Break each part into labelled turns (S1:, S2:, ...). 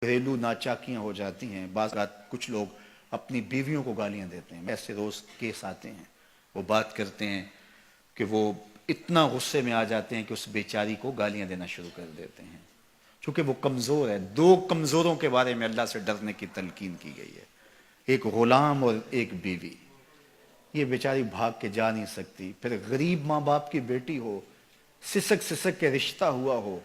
S1: گھریلو ناچاکیاں ہو جاتی ہیں. بعض اوقات کچھ لوگ اپنی بیویوں کو گالیاں دیتے ہیں. ایسے روز کیس آتے ہیں, وہ بات کرتے ہیں کہ وہ اتنا غصے میں آ جاتے ہیں کہ اس بیچاری کو گالیاں دینا شروع کر دیتے ہیں, چونکہ وہ کمزور ہے. دو کمزوروں کے بارے میں اللہ سے ڈرنے کی تلقین کی گئی ہے, ایک غلام اور ایک بیوی. یہ بیچاری بھاگ کے جا نہیں سکتی. پھر غریب ماں باپ کی بیٹی ہو, سسک سسک کے رشتہ ہوا ہو,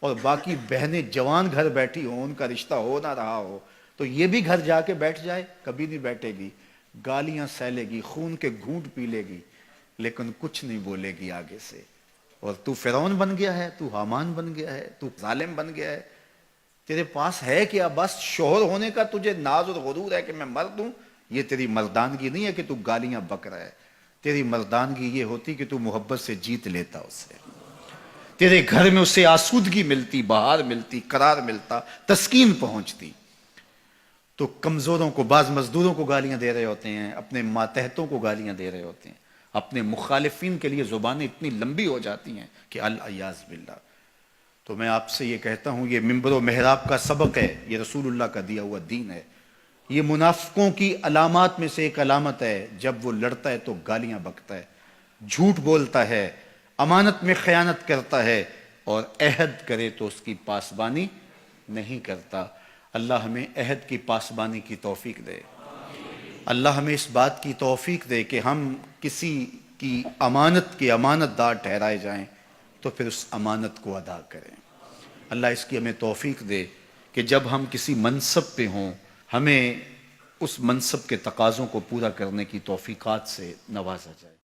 S1: اور باقی بہنیں جوان گھر بیٹھی ہوں, ان کا رشتہ ہو نہ رہا ہو, تو یہ بھی گھر جا کے بیٹھ جائے؟ کبھی نہیں بیٹھے گی. گالیاں سہلے گی, خون کے گھونٹ پی لے گی, لیکن کچھ نہیں بولے گی آگے سے. اور تو فرعون بن گیا ہے, تو حامان بن گیا ہے, تو ظالم بن گیا ہے. تیرے پاس ہے کیا؟ بس شوہر ہونے کا تجھے ناز اور غرور ہے کہ میں مرد ہوں. یہ تیری مردانگی نہیں ہے کہ تو گالیاں بک رہا ہے. تیری مردانگی یہ ہوتی کہ تو محبت سے جیت لیتا اسے, تیرے گھر میں اسے آسودگی ملتی, بہار ملتی, قرار ملتا, تسکین پہنچتی. تو کمزوروں کو, بعض مزدوروں کو گالیاں دے رہے ہوتے ہیں, اپنے ماتحتوں کو گالیاں دے رہے ہوتے ہیں, اپنے مخالفین کے لیے زبانیں اتنی لمبی ہو جاتی ہیں کہ العیاذ باللہ. تو میں آپ سے یہ کہتا ہوں, یہ منبر و محراب کا سبق ہے, یہ رسول اللہ کا دیا ہوا دین ہے. یہ منافقوں کی علامات میں سے ایک علامت ہے, جب وہ لڑتا ہے تو گالیاں بکتا ہے, جھوٹ بولتا ہے, امانت میں خیانت کرتا ہے, اور عہد کرے تو اس کی پاسبانی نہیں کرتا. اللہ ہمیں عہد کی پاسبانی کی توفیق دے. اللہ ہمیں اس بات کی توفیق دے کہ ہم کسی کی امانت کے امانت دار ٹھہرائے جائیں تو پھر اس امانت کو ادا کریں. اللہ اس کی ہمیں توفیق دے کہ جب ہم کسی منصب پہ ہوں, ہمیں اس منصب کے تقاضوں کو پورا کرنے کی توفیقات سے نوازا جائے.